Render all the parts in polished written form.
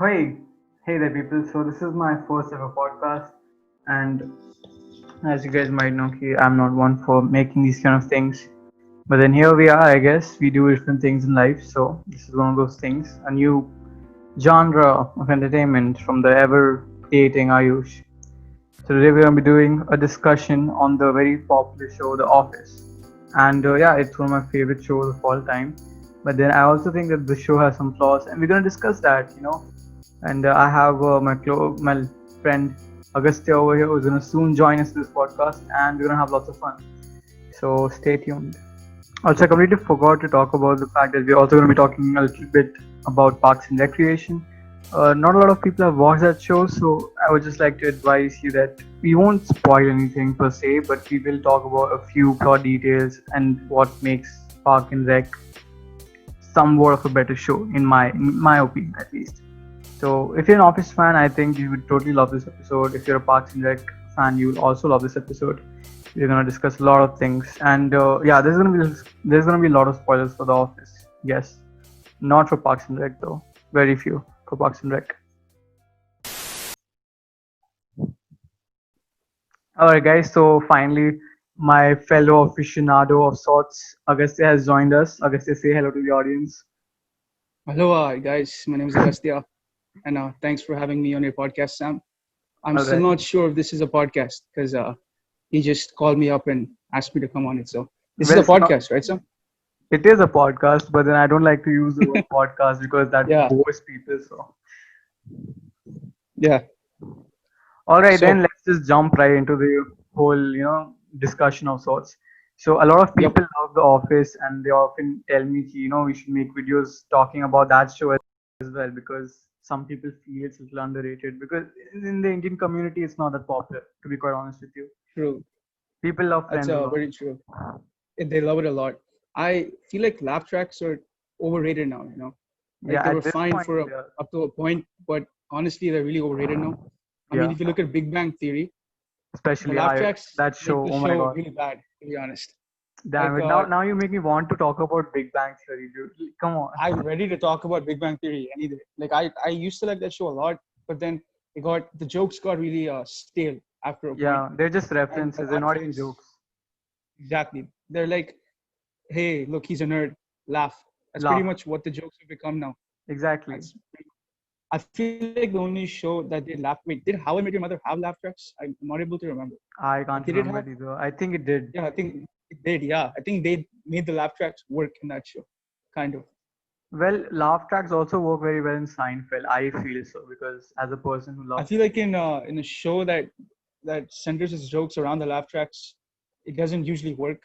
Hey, hey there, people. So this is my first ever podcast, and as you guys might know, I'm not one for making these kind of things. But then here we are. I guess we do different things in life. So this is one of those things, a new genre of entertainment from the ever dating Ayush. So today we're gonna be doing a discussion on the very popular show, The Office. And yeah, it's one of my favorite shows of all time. But then I also think that the show has some flaws, and we're gonna discuss that. And I have my friend Agastya over here who's gonna soon join us to this podcast, and we're gonna have lots of fun. So stay tuned. Also, I completely forgot to talk about the fact that we're also going to be talking a little bit about Parks and Recreation. Not a lot of people have watched that show, so I would just like to advise you that we won't spoil anything per se, but we will talk about a few plot details and what makes Park and Rec somewhat of a better show, in my opinion, at least. So, if you're an Office fan, I think you would totally love this episode. If you're a Parks and Rec fan, you'll also love this episode. We're gonna discuss a lot of things, and yeah, there's gonna be a lot of spoilers for The Office. Yes, not for Parks and Rec though. Very few for Parks and Rec. All right, guys. So finally, my fellow aficionado of sorts, Agastya, has joined us. Agastya, say hello to the audience. Hello, guys. My name is Agastya, and thanks for having me on your podcast, Sam. I'm All still right. not sure if this is a podcast because he just called me up and asked me to come on it. So this is Well, a it's not. podcast, right, Sam? It is a podcast, but then I don't like to use the word podcast because that Yeah, bores people. So. yeah. All right, then So, let's just jump right into the whole discussion of sorts. So a lot of yep, people love The Office, and they often tell me, we should make videos talking about that show as well because some people feel it's a little underrated because in the Indian community it's not that popular. To be quite honest with you, true. people love That's Friends a lot. very true. They love it a lot. I feel like laugh tracks are overrated now. Yeah, Like they at were this fine point, for yeah, up to a point, but honestly, they're really overrated now. I mean, yeah, if you look at Big Bang Theory, the especially laugh I tracks that make show. the Oh my show god, really bad, to be honest. damn Like, it! Now you make me want to talk about Big Bang Theory, dude. Come on. I'm ready to talk about Big Bang Theory any day. Like I used to like that show a lot, but then the jokes got really stale after a point. Yeah, they're just And the references. They're laugh not even tracks, jokes. exactly. They're like, hey, look, he's a nerd. Laugh. That's pretty Laugh. much what the jokes have become now. Exactly. That's. I feel like the only show that did laugh. Wait, did How I Met Your Mother have laugh tracks? I'm not able to remember. I can't Did it remember have? it either. I think it did. Yeah, I think it did. Yeah, I think they made the laugh tracks work in that show, kind of. Well, laugh tracks also work very well in Seinfeld. I feel so because as a person who I loves, feel like in a show that centers its jokes around the laugh tracks, it doesn't usually work.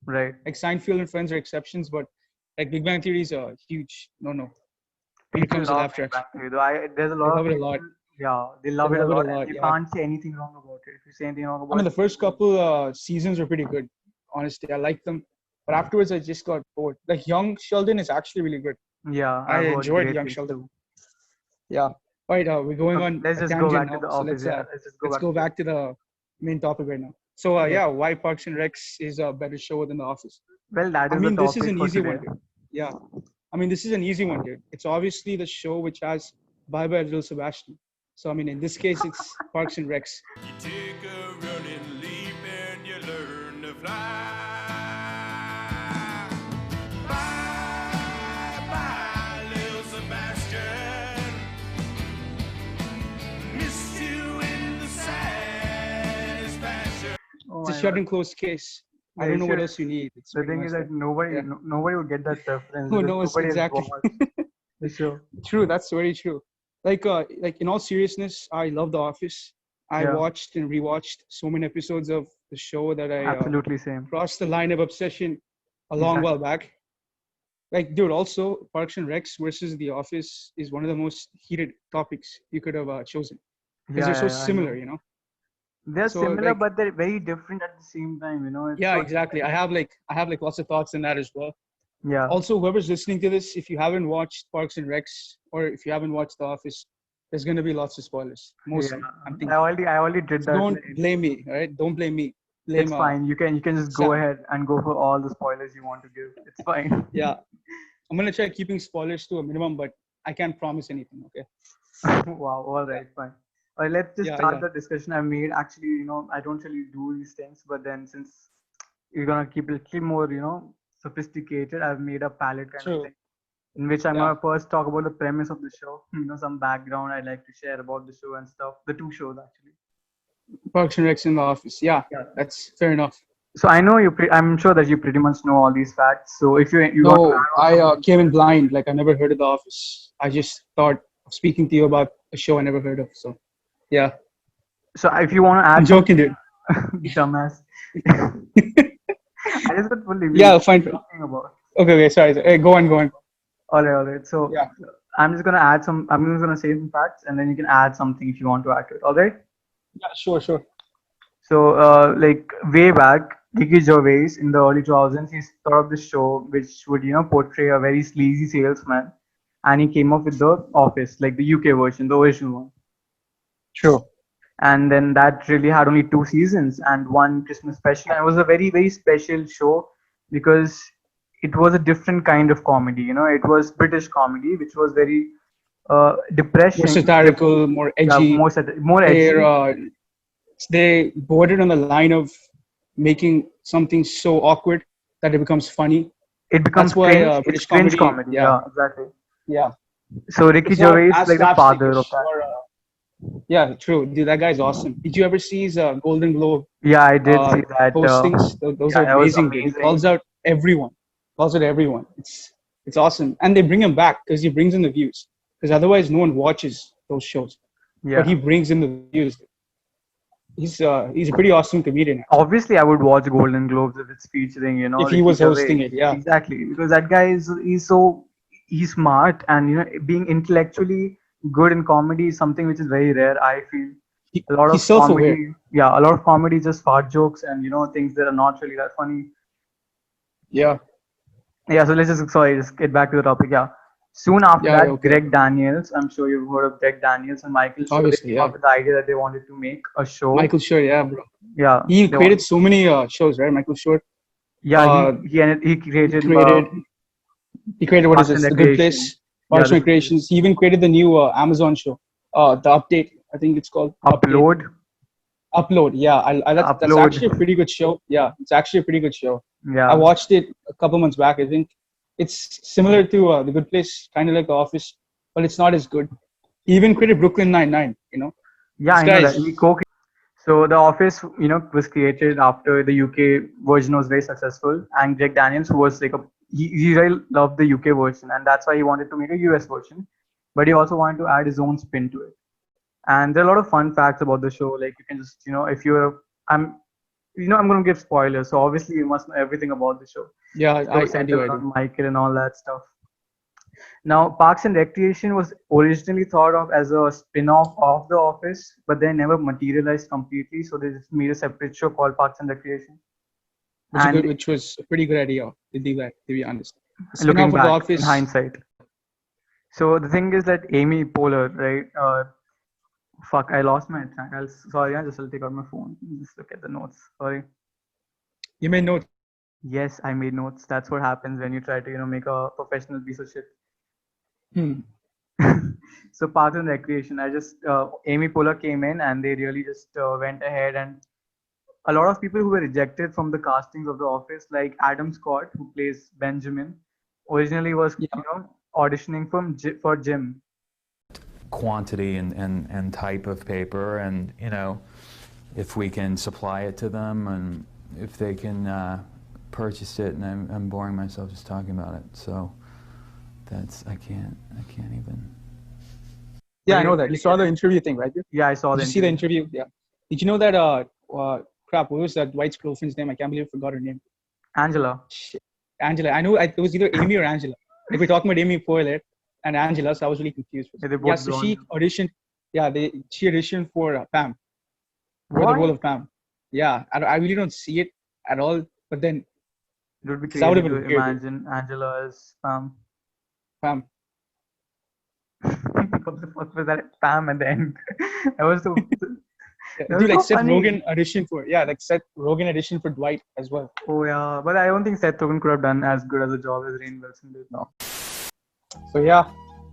right? Like Seinfeld and Friends are exceptions, but like Big Bang Theory is a huge no when it People comes to love laugh Big tracks. Bang Theory. Though there's a They lot of love it a people. lot. Yeah, they They love it a love it a lot, and lot. you Yeah. can't say anything wrong about it. If you say anything wrong I about mean, it, the first couple seasons were pretty good. Honestly, I liked them, but afterwards I just got bored. Like Young Sheldon is actually really good. yeah, I I've heard enjoyed great Young things Sheldon. too. Yeah. Right. We're going Okay, on let's a just go tangent back to now, the so office. Yeah, let's just go let's back go to the. back to the main topic right now. So Yeah. yeah, why Parks and Recs is a better show than The Office? Well, that I is the mean, this is topic an for easy today. one, dude. Yeah. I mean, this is an easy one, dude. It's obviously the show which has Bye Bye Little Sebastian. So I mean, in this case, it's Parks and Recs. You take a running leap and you learn to fly. Bye, bye, little Sebastian. Missed you in the saddest fashion. Oh It's a my shut god. and closed case. I Are you don't know what serious? else you need. It's The pretty thing is much that that. nobody, Yeah. nobody would get that reference Who because knows nobody has exactly? watched the show. True. That's very true. Like in all seriousness, I love The Office. I Yeah, watched and rewatched so many episodes of the show that I absolutely same. crossed the line of obsession a long while Exactly. back. Like, dude, also Parks and Recs versus The Office is one of the most heated topics you could have chosen because Yeah, they're so yeah, I similar, know. you know. They're So similar, like, but they're very different at the same time. It's yeah, so exactly. different. I have like lots of thoughts on that as well. Yeah. Also, whoever's listening to this, if you haven't watched Parks and Recs or if you haven't watched The Office, there's gonna be lots of spoilers. Yeah. Mostly, I'm I thinking. already I already did So that. don't blame me, all right? Don't blame me. Blame It's fine. You can just go Sam. ahead and go for all the spoilers you want to give. It's fine. Yeah, I'm gonna try keeping spoilers to a minimum, but I can't promise anything. Okay. Wow, all right, fine. Let's just Yeah, start yeah. the discussion. I made actually, I don't really do these things, but then since you're gonna keep it a little more, sophisticated, I've made a palette kind of True. thing in which I'm Yeah. gonna first talk about the premise of the show, some background I'd like to share about the show and stuff. The two shows actually. Parks and Recs in the Office. Yeah, Yeah. that's fair enough. So I know I'm sure that you pretty much know all these facts. So if you want to No, add on I something, came in blind. Like I never heard of The Office. I just thought of speaking to you about a show I never heard of. So yeah, so if you want to I'm add joking, something, dude. dumbass. I just got fully weak. Yeah, What are fine. you talking about? Okay, okay. Sorry. Hey, go on, go on. All right. So Yeah, I'm just gonna add some. I'm just gonna say some facts, and then you can add something if you want to add to it. All right. yeah. Sure, sure. So, like way back, Ricky Gervais in the early 2000s, he thought of this show which would, portray a very sleazy salesman, and he came up with The Office, like the UK version, the original one. True. And then that really had only 2 seasons and one Christmas special, and it was a very, very special show because it was a different kind of comedy. It was British comedy, which was very More depressing. satirical, more Yeah, edgy. more They're edgy. they bordered on the line of making something so awkward that it becomes funny. It That's becomes why cringe. It's British cringe comedy, comedy. yeah, Yeah, exactly. yeah, So Ricky it's not Gervais is as like the father of slapstickish. that. Or yeah, true. Dude, that guy's awesome. Did you ever see his Golden Globe Yeah, I did see that. postings? Those Yeah, are that was amazing, dude. He amazing. calls out everyone. Calls out everyone. It's awesome, and they bring him back because he brings in the views. Because otherwise, no one watches those shows. But Yeah. he brings in the views. He's a pretty awesome comedian. Obviously, I would watch Golden Globes if it's featuring, If he Ricky was Gervais. hosting it, yeah. Exactly, because that guy he's smart, and being intellectually good in comedy is something which is very rare. I feel a lot He's of self-aware. comedy, yeah, a lot of comedy is just fart jokes and things that are not really that funny. Yeah, Yeah, so just get back to the topic. Yeah. Soon after yeah, that, okay. Greg Daniels, I'm sure you've heard of Greg Daniels and Michael Schur, they Obviously, came yeah. up with the idea that they wanted to make a show. Michael Schur, yeah, bro. Yeah, He they created want. so many shows, right? Michael Schur. Yeah, he He created created he created what is Parks and this? The Good Recreation. Place, Yeah, Parks and this Recreations. He even created the new Amazon show, The Update. I think it's called Update. upload. Upload. Yeah, that's actually a Upload. pretty good show. Yeah, it's actually a pretty good show. I Yeah, watched it a couple months back. I think it's similar to The Good Place, kind of like The Office, but it's not as good. He even created Brooklyn Nine-Nine. yeah, This I know guy that. is So The Office, was created after the UK version was very successful, and Greg Daniels, who was like he really loved the UK version, and that's why he wanted to make a US version, but he also wanted to add his own spin to it. And there are a lot of fun facts about the show. Like you can just, if you're, I'm, I'm gonna give spoilers, so obviously you must know everything about the show. yeah. So I centered do. around Michael and all that stuff. Now, Parks and Recreation was originally thought of as a spin-off of The Office, but they never materialized completely. So they just made a separate show called Parks and Recreation. And Which was a pretty good idea. To be honest, the looking spin-off of The back in Office. hindsight, so the thing is that Amy Poehler, right? Fuck, I lost my track. Sorry, I'll take out my phone. Just look at the notes. Sorry. You may know. Yes, I made notes. That's what happens when you try to, make a professional piece of shit. Hmm. So Parks and Recreation, Amy Poehler came in and they really just went ahead, and a lot of people who were rejected from the castings of The Office, like Adam Scott, who plays Benjamin, originally was Yeah. auditioning for Jim. Quantity and type of paper, and if we can supply it to them and if they can purchase it, and I'm boring myself just talking about it, so I can't even. Yeah, I know that. You saw the interview thing, right? Yeah, I saw Did the you see the interview. interview? Yeah. Did you know that? Crap. What was that Dwight's girlfriend's name? I can't believe I forgot her name. Angela. Shit. Angela. I know it was either Amy or Angela. Like we're talking about Amy Poehler and Angela, so I was really confused. Yeah, they're Yeah, both so blonde. she auditioned. Yeah, she auditioned for Pam, for the What? role of Pam. Yeah, I really don't see it at all. But then It would be that would crazy have to been weird. imagine Angela as Pam. Pam. What the fuck was that? Pam at the end. That was so. Yeah. That was Dude, like so Seth funny. Rogen auditioned for Seth Rogen auditioned for Dwight as well. Oh yeah, but I don't think Seth Rogen could have done as good as a job as Rainn Wilson did. No. So yeah,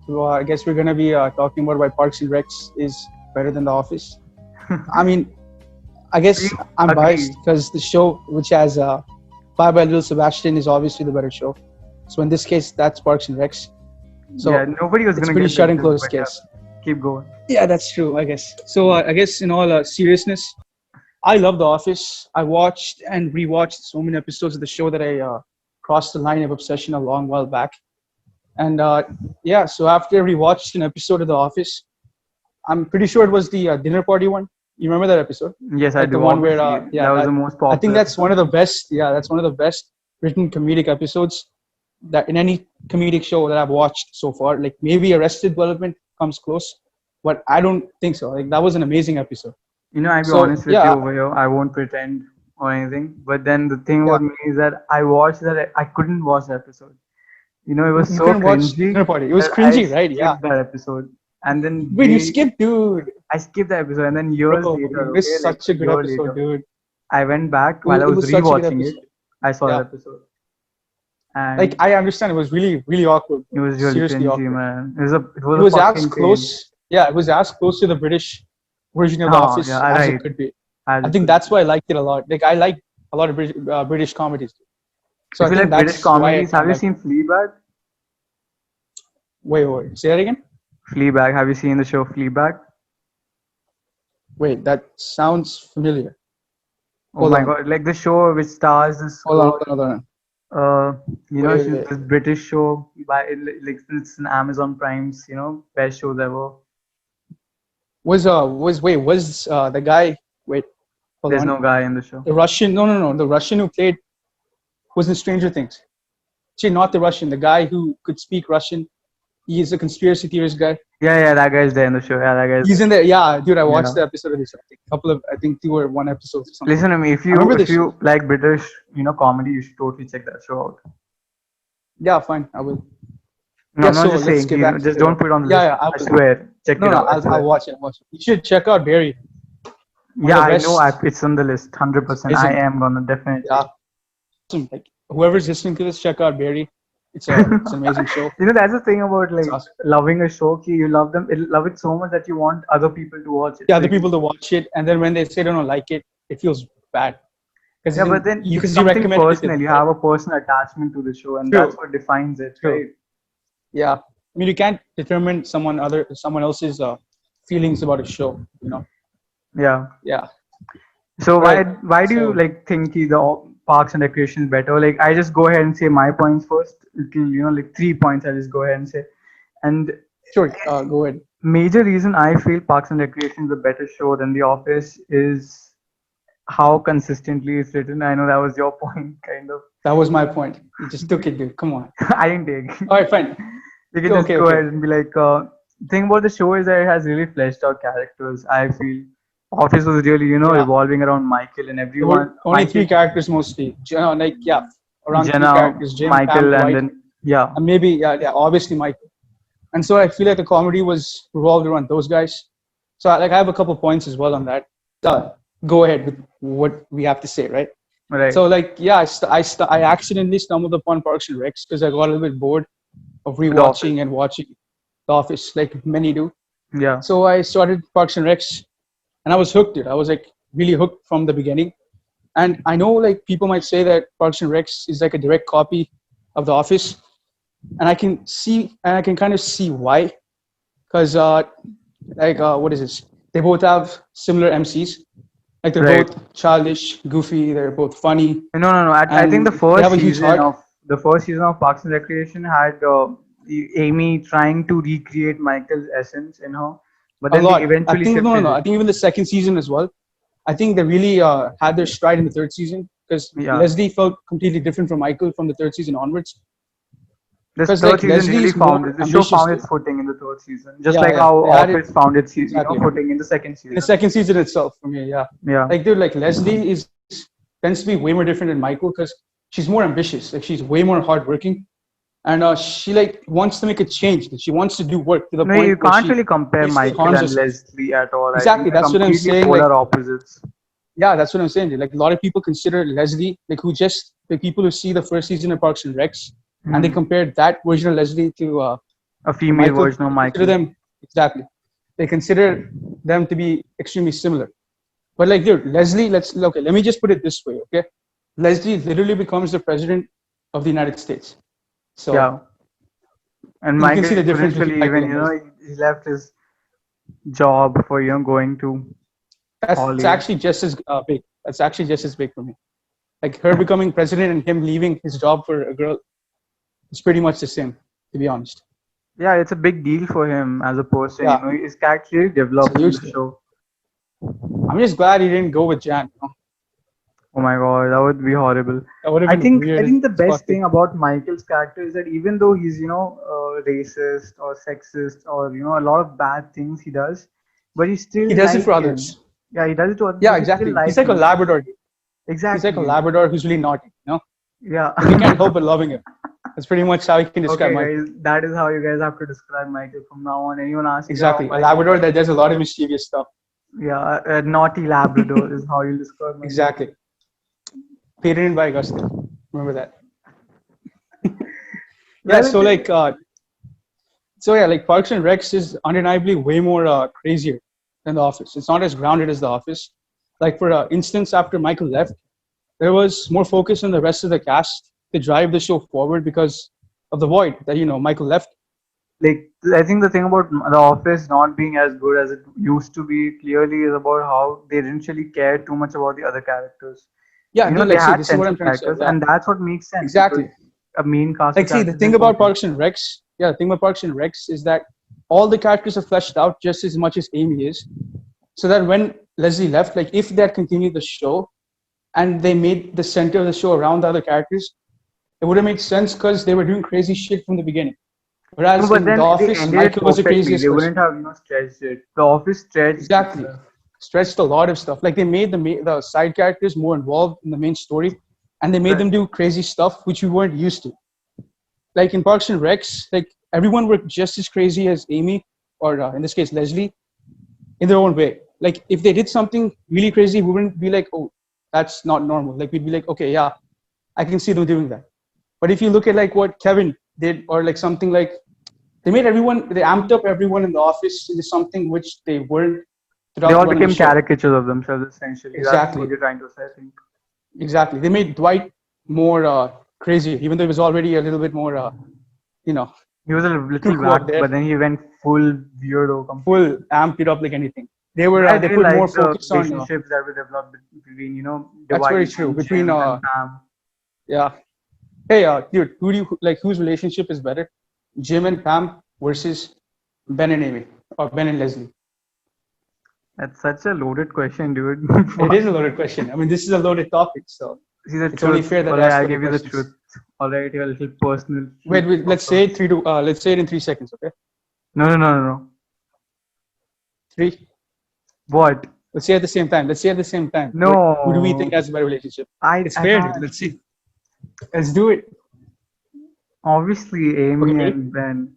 So I guess we're gonna be talking about why Parks and Recs is better than The Office. I mean, I guess We I'm agree. biased because the show which has Bye Bye Little Sebastian is obviously the better show. So in this case, that's Parks and Recs. So Yeah, nobody was it's gonna pretty get shut and this, closed but yeah, case. keep going. Yeah, that's true, I guess. So I guess in all seriousness, I love The Office. I watched and rewatched so many episodes of the show that I crossed the line of obsession a long while back. And yeah, so after I rewatched an episode of The Office, I'm pretty sure it was the dinner party one. You remember that episode? Yes, I Like the do. one where, Obviously, yeah, that was that, the most I think popular. that's one of the best. Yeah, that's one of the best written comedic episodes that in any comedic show that I've watched so far. Like maybe Arrested Development comes close, but I don't think so. Like that was an amazing episode. I'll be So honest with you yeah, over here. I won't pretend or anything. But then the thing yeah. about me is that I watched that. I couldn't watch the episode. It was You so couldn't watch cringy Dinner Party. It was that I cringy, right? Yeah. skipped that episode. And then Wait, you skipped, dude. I skipped the episode. And then years Bro, later, it okay, was like such a a good year episode, later, dude. I went back while I It was was such a good rewatching it. episode. I saw Yeah. that episode. And Like I understand it was really, really awkward. it was really Seriously cringy, awkward. man. It It was was a as fucking close. Yeah, it was as close to the British version of The pain. Office Yeah, as right. it could be. As I it think could that's why I liked it a lot. Like I like a lot of British comedies. So If I you think like British that's why I comedies, have you like. seen Fleabag? Wait. Say that again. Fleabag. Have you seen the show Fleabag? Wait, that sounds familiar. Oh Hold my on. god! Like the show which stars this Hold girl. on. She's Wait. this British show like it's an Amazon Prime's, best shows ever. Was the guy? Wait, hold There's on. no guy in the show. The Russian? No. The Russian who played was in Stranger Things. Actually, not the Russian. The guy who could speak Russian. He is a conspiracy theorist guy. Yeah, that guy's there in the show. Yeah, that guy's He's there. in there. Yeah, dude, I watched Yeah. the episode of this. I think 2 or 1 episodes or something. Listen to me. If you remember if this you like British, comedy, you should totally check that show out. Yeah, fine. I will. No, Yeah, I'm not so just let's saying. get back to Just the- don't put it on the Yeah, list. I I will. swear. Check No, it no, out. I I'll swear. watch it. You should check out Barry. Yeah, the I know. best- It's on the list. 100%. Is I it? am gonna definitely. Yeah. Awesome. Like whoever's listening to this, check out Barry. It's an amazing show. That's the thing about like awesome. loving a show. You love love it so much that you want other people to watch it. Yeah, other Like, people to watch it, and then when they say they don't like it, it feels bad. Yeah, but then you it's you something recommended it to personal. them, You right? have a personal attachment to the show, and True. that's what defines it, True. right? Yeah, I mean you can't determine someone else's feelings about a show. Yeah. Yeah. So Right. why do you So- like think the Parks and Recreation is better? Like I just go ahead and say my points first. Like 3 points. I just go ahead and say, and Sure. Go ahead. major reason I feel Parks and Recreation is a better show than The Office is how consistently it's written. I know that was your point, kind of. That was my point. You just took it, dude. Come on. I didn't take. All right, fine. You can just Okay, go okay. ahead and be like, thing about the show is that it has really fleshed out characters. I feel Office was really, Yeah. revolving around Michael and There everyone. were only Michael, 3 characters mostly. Around 3 Jenna, characters. Jim, Michael, Pam, and Dwight, then yeah, and maybe obviously Michael. And so I feel like the comedy was revolved around those guys. So I have a couple points as well on that. Go ahead with what we have to say, right? right. So I accidentally stumbled upon Parks and Recs because I got a little bit bored of rewatching and watching The Office, like many do. yeah, So I started Parks and Recs, and I was hooked, dude. I was like really hooked from the beginning. And I know like people might say that Parks and Recs is like a direct copy of The Office, and I can kind of see why, because what is this? They both have similar MCs. Like they're Right. both childish, goofy. They're both funny. no. I think And the they first have a huge season heart. of Parks and Recreation had Amy trying to recreate Michael's essence in her, but A then lot. they eventually I think shifted no. it. I think even the second season as well. I think they really had their stride in the third season because Yeah. Leslie felt completely different from Michael from the third season onwards. The 'Cause, third like, season Leslie really is more found it. The show ambitious found too. its footing in the third season, just Yeah, like yeah. how They had Office found its Exactly. footing in the second In season. the second season itself, for me, yeah. Yeah, Like, dude, like Leslie tends to be way more different than Michael because she's more ambitious. Like, she's way more hardworking, and she like wants to make a change. Like, she wants to do work to the no, point you where can't she really compare basically Michael harms and herself. Leslie at all. I Exactly, think they're that's what I'm completely saying, polar like- opposites. Yeah, that's what I'm saying. Dude. Like a lot of people consider Leslie, like people who see the first season of Parks and Recs, and they Mhm. compared that version of Leslie to A So female Michael, version of they consider Michael. them exactly. They consider them to be extremely similar. But like, dude, Leslie, okay. Let me just put it this way, okay? Leslie literally becomes the president of the United States. So Yeah. And you can see Michael the difference between eventually Michael even, and Leslie. he left his job for, going to That's Hollywood. actually just as big. That's actually just as big for me. Like her becoming president and him leaving his job for a girl, it's pretty much the same, to be honest. Yeah, it's a big deal for him as a person. Yeah, His character really it's a develops in huge the deal. show. I'm just glad he didn't go with Jan. Oh my god, that would be horrible. That would have I been think weird I as think the best fuck. thing about Michael's character is that even though he's racist or sexist or a lot of bad things he does, but you He still does it like for him. others. Yeah, he does it to others, Yeah, but you still exactly. He's like like a him. It's like Labrador. He's like a exactly. Labrador who's really naughty. Yeah. Like you can't help but loving him. That's pretty much how you can describe Okay, Michael. guys, that is how you guys have to describe Michael from now on. Anyone asks you how Exactly. A Michael, Labrador that does a lot of mischievous stuff. yeah, a naughty Labrador is how you describe Michael. Exactly. Patented by Agastya. Remember that. Yeah, Well, so like like Parks and Recs is undeniably way more crazier than The Office. It's not as grounded as The Office. Like for instance, after Michael left, there was more focus on the rest of the cast to drive the show forward because of the void that Michael left. like I think the thing about The Office not being as good as it used to be clearly is about how they didn't really care too much about the other characters. Yeah, dude, They like see, had this is what I'm central trying to say. characters, Yeah, and that's what makes sense because exactly. a main cast of Like see, the characters is thing about important. Parks and Recs, the thing about Parks and Recs is that all the characters are fleshed out just as much as Amy is. So that when Leslie left, like if they had continued the show and they made the center of the show around the other characters, it would have made sense because they were doing crazy shit from the beginning. No, Whereas but in The then they Office, ended it Michael was the perfectly. craziest They person. wouldn't have stretched it. The Office stretched. Exactly. Stretched a lot of stuff. Like they made the side characters more involved in the main story, and they made them do crazy stuff which we weren't used to. Like in Parks and Recs, like everyone worked just as crazy as Amy, or in this case Leslie, in their own way. Like if they did something really crazy, we wouldn't be like, oh, that's not normal. Like we'd be like, okay, yeah, I can see them doing that. But if you look at like what Kevin did, or like something like they amped up everyone in the office into something which they weren't They throughout all the run of the became show. caricatures of themselves essentially. That's Exactly. what you're trying to say, I think. Exactly. They made Dwight more crazy, even though he was already a little bit more, you know, He was a little cuckoo whack, out there. but then he went full weirdo. Full amped it up like anything. They I they really put more like the focus on. relationships that were developed between, That's very Dwight true. and Between Jim and Pam. yeah. Hey, dude, who do you like? Whose relationship is better, Jim and Pam versus Ben and Amy, or Ben and Leslie? That's such a loaded question, dude. It is a loaded question. I mean, this is a loaded topic, so See the it's truth. only fair that I Alright, ask I'll loaded give you the questions. truth. Alright, a little personal. Wait. Let's say it let's say it in 3 seconds, okay? No. 3. What? Let's say it at the same time. Let's say it at the same time. No. Who do we think has a better relationship? It's I fair, dude. can't. Let's see. Let's do it. Obviously, Amy Okay. and Ben.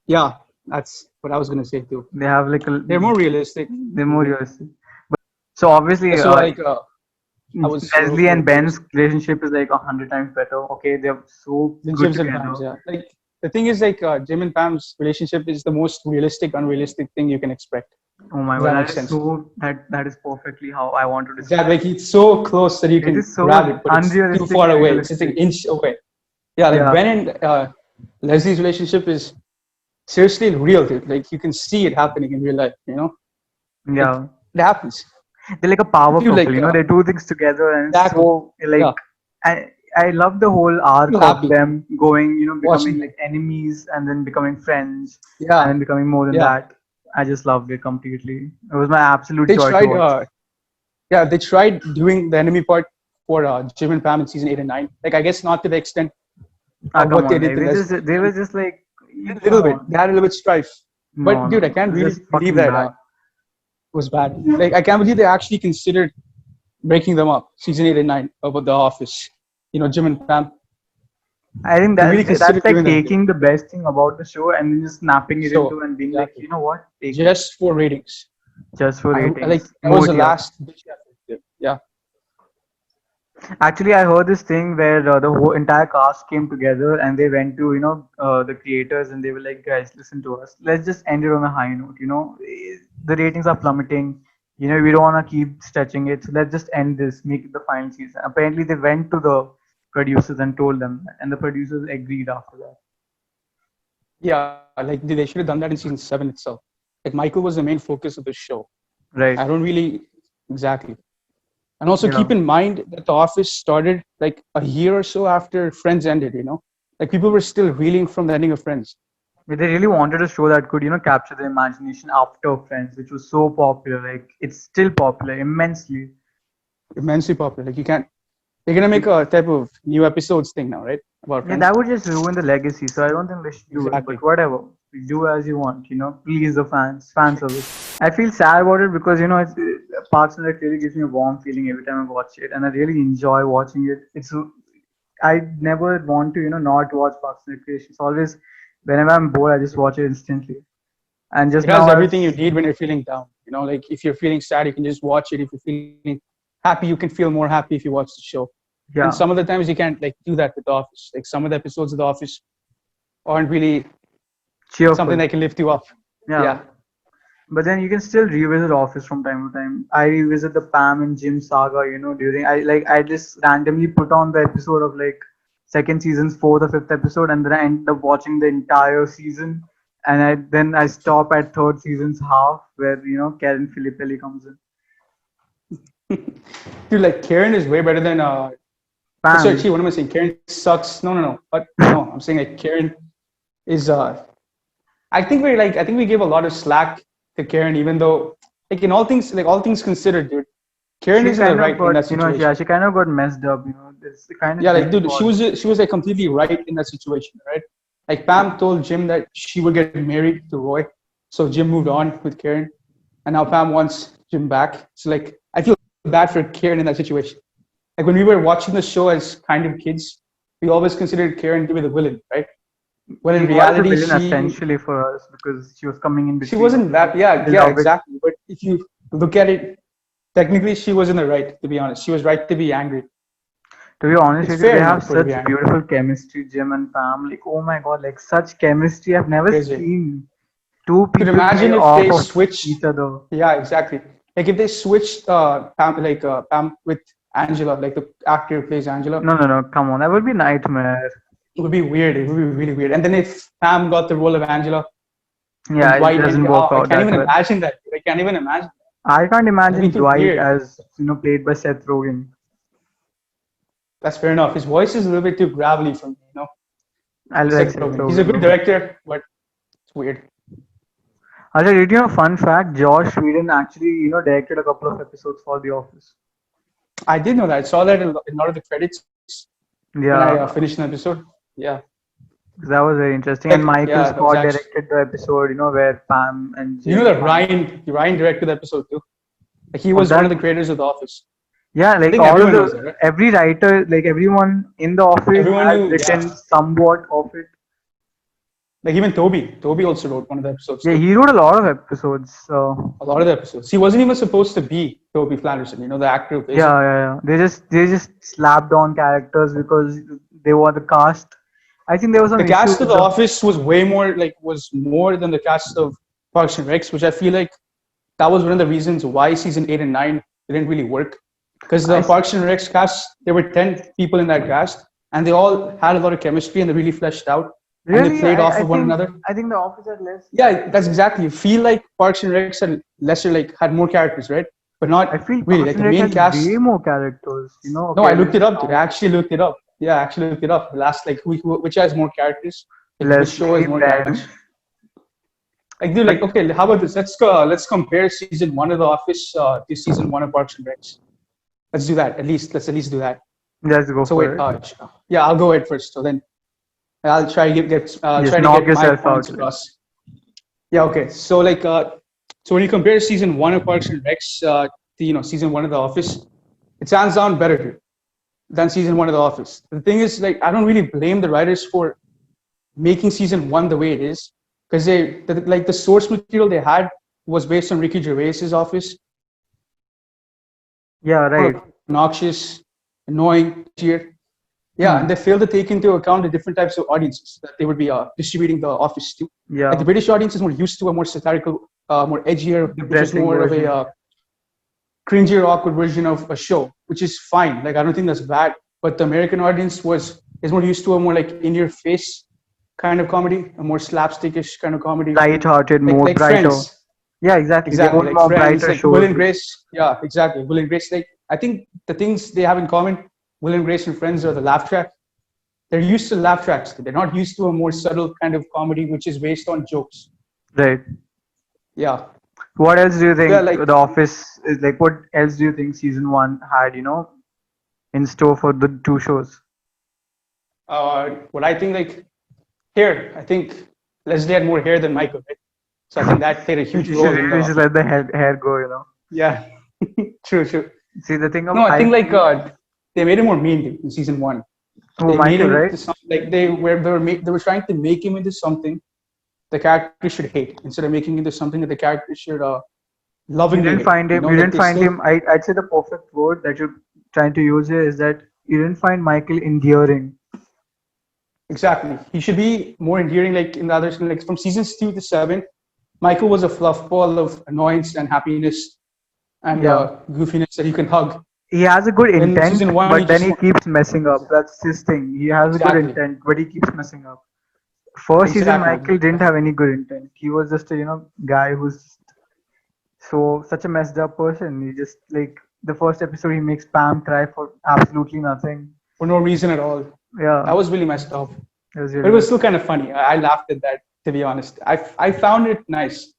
Yeah, that's what I was gonna say too. They have like a. They're more realistic. They're more realistic. But so obviously, So like, I was Leslie and Ben's relationship is like 100 times better. Okay, they're so good Jim's and together. Pam's, yeah. Like the thing is, like Jim and Pam's relationship is the most realistic, unrealistic thing you can expect. Oh my Does that god, make that is sense? so that is perfectly how I want to Yeah, describe. like it's so close that you can is so grab it, but it's too unrealistic far and away. It's just an inch away. Yeah, like Yeah. Ben and Leslie's relationship is seriously real, dude. Like you can see it happening in real life. Yeah, It happens. they're like a power Dude, couple. like, They do things together, and it's exactly. so like Yeah. I love the whole arc Feel of happy them going, becoming watching like enemies and then becoming friends and Yeah, then becoming more than yeah. that. I just loved it completely. It was my absolute They joy to tried. watch. They tried doing the enemy part for Jim and Pam in season 8 and 9. Like I guess not to the extent of Come what they on, did to Leslie. they were just like A little bit. They had a little bit strife. No, But dude, I can't it's really just fucking believe that bad. it was bad. Like I can't believe they actually considered breaking them up. Season 8 and 9 of The Office. Jim and Pam. I think They really that's considered like doing that. taking the best thing about the show and then just snapping it So, into and being exactly. like, you know what, take it Just for ratings. just for ratings. Like that was the Modia. last ditch effort. Yeah. Actually, I heard this thing where the whole entire cast came together and they went to, the creators and they were like, guys, listen to us. Let's just end it on a high note. The ratings are plummeting. We don't want to keep stretching it. So let's just end this, make it the final season. Apparently, they went to the producers and told them that, and the producers agreed after that. Yeah, like they should have done that in season 7 itself. Like Michael was the main focus of the show. Right. I don't really exactly. And also Yeah. keep in mind that The Office started like a year or so after Friends ended, Like people were still reeling from the ending of Friends. But they really wanted a show that could, capture the imagination after Friends, which was so popular. Like, it's still popular immensely. Immensely popular. Like you can't they're gonna make a type of new episodes thing now, right? About Yeah, Friends. that would just ruin the legacy. So I don't think they should do it. Exactly. But whatever, do as you want. Please the fans, fan service. I feel sad about it because Parks and Rec really gives me a warm feeling every time I watch it, and I really enjoy watching it. I never want to not watch Parks and Recreation. It's always whenever I'm bored, I just watch it instantly. And just It has now, everything you need when you're feeling down. Like if you're feeling sad, you can just watch it. If you're feeling happy, you can feel more happy if you watch the show. And yeah, some of the times you can't like do that with The Office. Like some of the episodes of The Office aren't really something cheerful. that can lift you up. Yeah. Yeah. But then you can still revisit Office from time to time. I revisit the Pam and Jim saga, during I just randomly put on the episode of like second season's fourth or fifth episode, and then I end up watching the entire season, and I stop at third season's half where Karen Filippelli comes in. Dude, like Karen is way better than sorry, Pam, what am I saying? Karen sucks. No. But no, I'm saying like Karen is I think we gave a lot of slack to Karen, even though like in all things considered, dude, Karen she is in the kind of right in got that yeah, situation. she kind of got messed up. It's kind of Yeah, like Jim's dude, fault. she was like completely right in that situation, right? Like Pam told Jim that she would get married to Roy, so Jim moved on with Karen, and now Pam wants Jim back. So like I feel bad for Karen in that situation. Like when we were watching the show as kind of kids, we always considered Karen to be the villain, right? When She in was a reality, villain essentially for us because she was coming in she between. wasn't that. Yeah, We yeah, love it. exactly. But if you look at it, technically, she was in the right. To be honest, she was right to be angry. To be honest It's with you, they fair have enough for her to be such angry. beautiful chemistry, Jim and Pam. Like, oh my god, like such chemistry I've never Crazy. seen two Could people play imagine if off they of switched. each other. Yeah, exactly. Like if they switched Pam with Angela, like the actor who plays Angela, No, no, no, come on, that would be nightmare. it would be weird. It would be really weird. And then if Pam got the role of Angela, then Yeah, it Dwight doesn't Henry. work Oh, I out can't that even well. imagine that. I can't even imagine. I can't That'd be imagine too Dwight weird. as played by Seth Rogen. That's fair enough. His voice is a little bit too gravelly for me. I like Seth Seth Rogen. He's a Rogen good though. director, but it's weird. Also, did you know fun fact? Josh Whedon actually directed a couple of episodes for The Office. I did know that. I saw that in a lot of the credits when I Yeah, finished an episode. Yeah. that was very interesting. And Like, Michael yeah, that was Scott actually. directed the episode, where Pam and You know Jim that find. Ryan directed the episode too. Like he Was was one of that the creators of The Office. Yeah, I like think all of everyone knows that, right? every writer, like everyone in the office Everyone has knew, written yeah. somewhat of it. Like even Toby. Toby also wrote one of the episodes Yeah, too. he wrote a lot of episodes. So A lot of the episodes. He wasn't even supposed to be Toby Flanderson, the actor who plays him. yeah. They just slapped on characters because they were the cast. I think there was some The issue cast of with The the. Office was more than the cast of Parks and Recs, which I feel like that was one of the reasons why season 8 and 9 didn't really work. Because I the s- Parks and Recs cast, there were 10 people in that cast, and they all had a lot of chemistry and they really fleshed out and they Really, played off I of one think another. I think the office had less. Yeah, that's exactly. You feel like Parks and Recs had lesser, like had more characters, right? But I not feel really. Parks Like the and Rec main had cast. way more characters. No, Okay, I looked let's it up, dude. I count. actually looked it up. Yeah, I actually looked it up. Last, like, which has more characters? Like, which show has Leslie, more Ben, characters? Like, dude, like, but okay, how about this? Let's go. Let's compare season 1 of The Office to season 1 of Parks and Recs. Let's do that. Let's at least do that. let's go So wait, for it. yeah, I'll go ahead first. So then I'll try to Just try to knock get my yourself points out. across. Yeah, okay. So like, so when you compare season 1 of Parks and Recs to season 1 of The Office, it's hands down better than season 1 of The Office. The thing is, like, I don't really blame the writers for making season 1 the way it is, because like the source material they had was based on Ricky Gervais's Office. Yeah, right. Obnoxious. annoying, edgier. Yeah, and Hmm. they fail to take into account the different types of audiences that they would be distributing the Office to. Like the Yeah. British audience is more used to a more satirical, more edgier, which is Depressing more of a version. cringy or awkward version of a show, which is fine. Like I don't think that's bad. But the American audience was is more used to a more like in your face kind of comedy, a more slapstickish kind of comedy, Light-hearted, like more brighter. Friends. Yeah, exactly. They Exactly, want like more Friends, brighter like Will shows. and Grace. Yeah, exactly. Will and Grace. Like I think the things they have in common, Will and Grace and Friends, are the laugh track. They're used to laugh tracks. They're not used to a more subtle kind of comedy, which is based on jokes. Right. Yeah. What else do you So yeah, think like The Office is like? What else do you think season one had, in store for the two shows? what I think, like hair. I think Leslie had more hair than Michael, right? So I think that played a huge You should role in really the. just let the hair go. Yeah. True, true. See, the thing of No, I I think like feel, they made him more mean in season one. oh, They made Michael, him right? into something like they were trying to make him into something the character should hate instead of making into something that the character should You lovingly didn't hate. find him. You Like didn't they find still him. I'd say the perfect word that you're trying to use here is that you didn't find Michael endearing. exactly. He should be more endearing, like in the others. Like from seasons 2 to 7, Michael was a fluff ball of annoyance and happiness and Yeah. goofiness that you can hug. He has a good In intent, season one, he but then just he keeps messing up. That's his thing. He has a good exactly, intent, but he keeps messing up. First season, exactly. Michael didn't have any good intent. He was just a guy who's so such a messed up person. He just like the first episode, he makes Pam cry for absolutely nothing. For no reason at all. That Yeah, was really messed up. it was But really it was messed still up. kind of funny. I laughed at that, to be honest. I found it nice.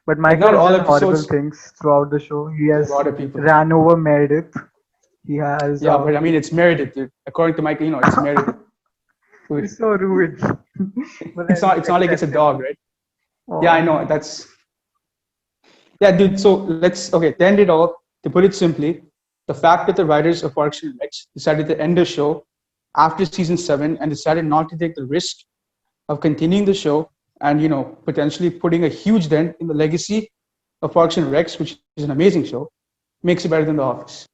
But Like Michael not has all done horrible episodes things throughout the show. He to a has lot of people. ran over Meredith. He has. Yeah, but I mean it's merited, dude. According to Michael, it's merited. He's so rude. But It's then not he it's not like it's a accepts it. dog, right? Yeah, I Oh, know. That's yeah, dude. So let's okay, to end it all, to put it simply, the fact that the writers of Parks and Rec decided to end the show after season 7 and decided not to take the risk of continuing the show and potentially putting a huge dent in the legacy of Parks and Recs, which is an amazing show, makes it better than The Office.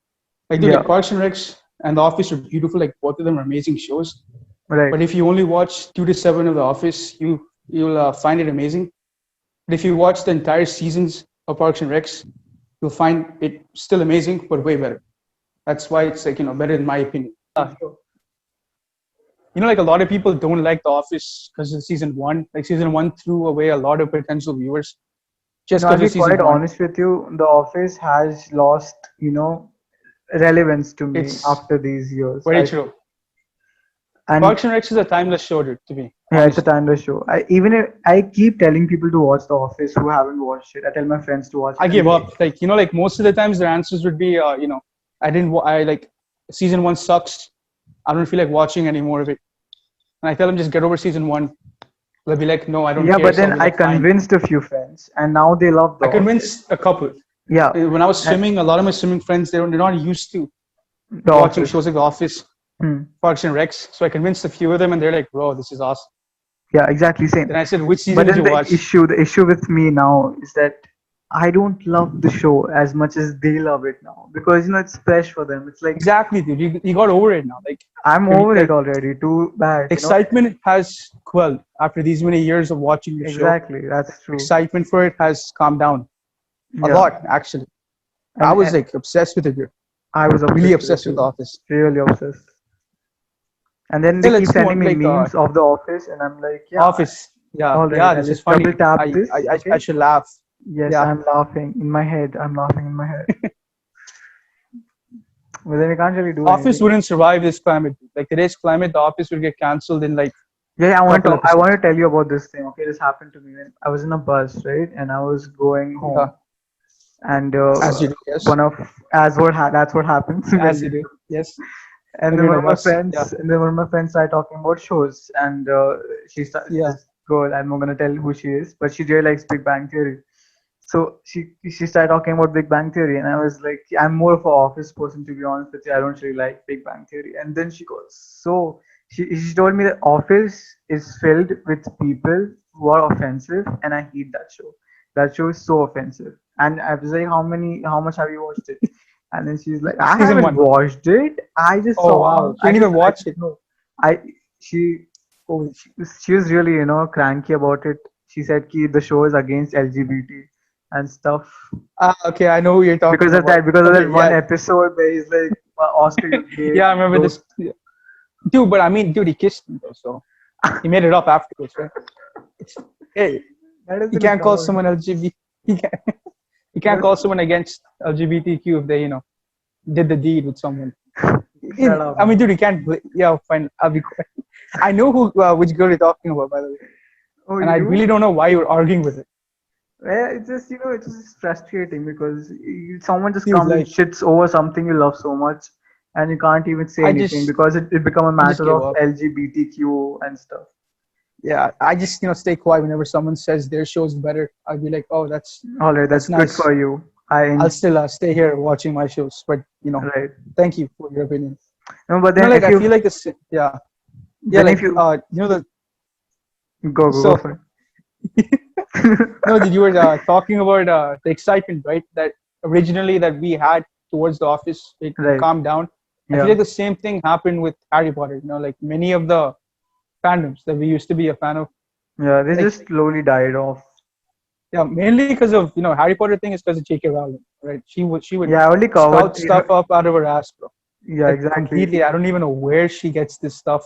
Like, dude, yeah, like Parks and Recs and The Office are beautiful. Like both of them are amazing shows. right. But if you only watch 2 to 7 of The Office, you'll find it amazing. But if you watch the entire seasons of Parks and Recs, you'll find it still amazing, but way better. That's why it's like better in my opinion. Like a lot of people don't like The Office because of season one. Like season one threw away a lot of potential viewers just No, I'll because be of season quite one. honest with you. The Office has lost, relevance to me It's after these years. very true. And Parks and Rec is a timeless show, dude, to me, yeah, it's a honestly. timeless show. Even if I keep telling people to watch The Office who haven't watched it. I tell my friends to watch I it, and gave up. Like, like most of the times their answers would be, I didn't, I like, season one sucks. I don't feel like watching any more of it. And I tell them just get over season one. They'll be like, no, I don't yeah, care. but So I'll then be I like, fine. convinced a few friends, and now they love The I Office. convinced a couple. Yeah, When I was and swimming, a lot of my swimming friends, they're not used to The watching Office. shows like The Office, Hmm. Parks and Recs. So I convinced a few of them, and they're like, bro, this is awesome. Yeah, exactly Then same. I said, which season But did then you watch? the issue with me now is that I don't love the show as much as they love it now because it's fresh for them. It's like Exactly, dude. You got over it now. Like, I'm you're over it like, already. Too bad. excitement has quelled after these many years of watching the show. Exactly, that's true. Excitement for it has calmed down a Yeah, lot, actually. I and was like obsessed with it, dude. I was Really obsessed with it obsessed with The too, Office. really obsessed. And then Hey, they keep let's do sending one me like memes of the Office, and I'm like, yeah, Office. Yeah, all right, yeah. I'll This is just double funny. tap I, this. I, I, I Okay. should laugh. Yes, Yeah. I'm laughing in my head. I'm laughing in my head. But then we can't really do Office anything. wouldn't survive this climate. Like today's climate, The Office would get cancelled in like Yeah, yeah, a couple I want episodes. to tell you about this thing. Okay, this happened to me when I was in a bus, right? And I was going Yeah, home, and as you do. Yes, one of that's what happens when as you you. do. Yes, And when then you're one in a of my bus. Yeah, friends, started talking about shows, and yeah. this girl, I'm not gonna tell who she is, but she really likes Big Bang Theory. So she started talking about Big Bang Theory, and I was like, I'm more of an Office person, to be honest with you. I don't really like Big Bang Theory. And then she goes, so she told me that Office is filled with people who are offensive, and I hate that show. That show is so offensive. And I was like, how much have you watched it? And then she's like, I Season haven't one. watched it. I just Oh wow, saw. you didn't even watch it. No, I she Oh, she was really cranky about it. She said ki the show is against LGBT and stuff okay, I know who you're talking about. because of Okay, that one yeah, episode where he's like, Oscar, you gay. yeah, I remember Don't. this. Yeah. Dude, but I mean, dude, he kissed me though, so he made it up afterwards, right? It's, hey, That you doesn't can't call count. someone LGBT. You can't, you can't That's, call someone against LGBTQ if they, did the deed with someone. shut up, I mean, man. dude, you can't. Yeah, fine. I'll be quiet. I know which girl you're talking about, by the way, Oh, and you I do? really don't know why you're arguing with it, Yeah, it's just it's just frustrating because someone just dude. comes and Like, shits over something you love so much, and you can't even say I anything just, because it become a I just matter gave of up. LGBTQ and stuff. Yeah, I just, stay quiet whenever someone says their show's better. I'll be like, oh, All right, that's that's good nice. for you. I I'll still stay here watching my shows, but right. thank you for your opinion. No, but then Like if I feel you like this, yeah, then if like you the go so for it. no, you were talking about the excitement, right? That originally that we had towards the office, it Right. calmed down. I feel Yeah. like the same thing happened with Harry Potter. Like many of the fandoms that we used to be a fan of, Yeah. They like just slowly died off. yeah, mainly because of Harry Potter thing is because of J.K. Rowling, right? She would Yeah, I only covered. sprout stuff up out of her ass, bro. Yeah, Like exactly. completely. I don't even know where she gets this stuff.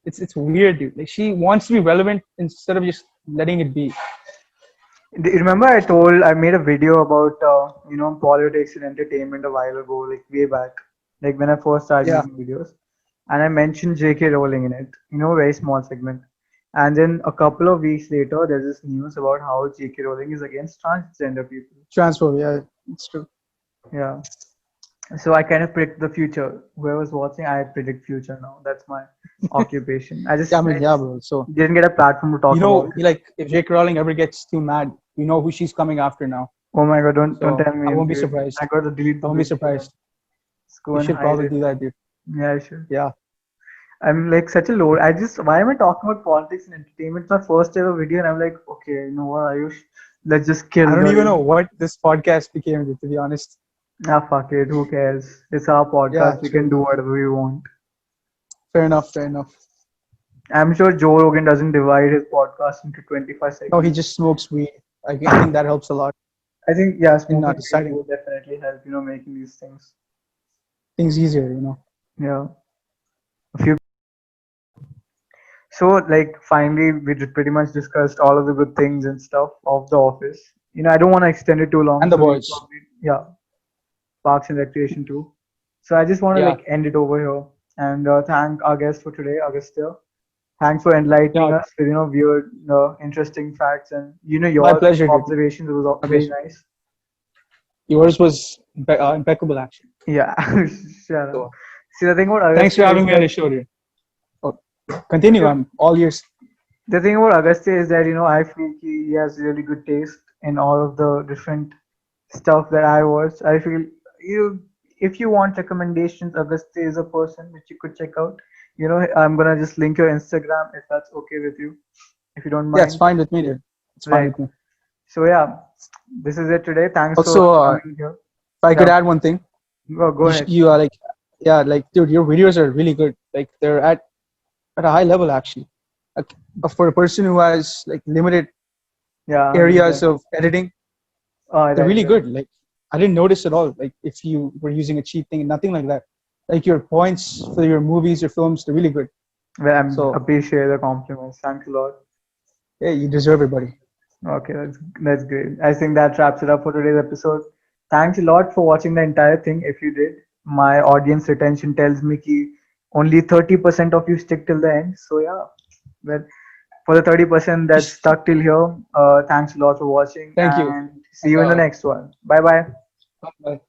It's weird, dude. Like she wants to be relevant instead of just letting it be. You remember I made a video about politics and entertainment a while ago, like way back, like when I first started Yeah, making videos, and I mentioned J.K. Rowling in it. Very small segment. And then a couple of weeks later, there's this news about how J.K. Rowling is against transgender people. transfer. Yeah, it's true. Yeah. So I kind of predict the future. Whoever's watching, I predict future now. That's my occupation. Yeah, I mean, I yeah, just bro. So didn't get a platform to talk about it. like if J.K. Rowling ever gets too mad, you know who she's coming after now. Oh my god, don't So tell me, I won't be dude. I surprised. gotta delete I the won't be video. surprised. Let's go You and should hide probably it. do that, dude. Yeah, I should. Yeah. I'm like such a low. Why am I talking about politics and entertainment? It's my first ever video, and I'm like, okay, you know what, Ayush? Let's just I kill don't even know the. what this podcast became, dude, to be honest. Ah, fuck it. Who cares? It's our Yeah, podcast. We can true. do whatever we want. Fair enough. Fair enough. I'm sure Joe Rogan doesn't divide his podcast into 25 No, he segments. just smokes weed. I think that helps a lot I think, yeah, in smoking weed deciding would definitely help, making these things. things easier. Yeah. A few. So, like, finally, pretty much discussed all of the good things and stuff of the office. I don't want to extend it too long, And the so we'll boys. probably, yeah, Parks and Recreation too. So I just want to Yeah. like end it over here and thank our guest for today, Agastya. Thanks for enlightening Yeah. us with weird, interesting facts and My your pleasure, dude. observations. It was My very pleasure. nice. Yours was impeccable, actually. Yeah, shut up. So See, the thing about thanks for Agastya is having me on the that show, dude. Oh, continue. I'm all ears. the thing about Agastya is that I feel he has really good taste in all of the different stuff that I watch. I feel if you want recommendations, Agastya is a person which you could check out. I'm gonna just link your Instagram if that's okay with you, if you don't Yeah, it's mind. fine with me, dude. It's fine Right. with me. So yeah, this is it today. Thanks for Also, coming here. if I could Yeah, add one thing, go ahead. you are like, yeah, like, dude, your videos are really good. Like, they're at a high level, actually. Like, for a person who has like limited Yeah, areas 100%. of editing, they're Right, really right. good. Like, I didn't notice at all. Like, if you were using a cheat thing, nothing like that. Like, your points for your movies, your films, they're really good. Well, I'm So, appreciate the compliments. Thanks a lot. hey, you deserve it, buddy. Okay, that's great. I think that wraps it up for today's episode. Thanks a lot for watching the entire thing. If you did, my audience retention tells me ki only 30% of you stick till the end. So yeah, well, for the 30% that Just stuck till here, thanks a lot for watching thank you. and see And you in the next one. Bye bye. bye.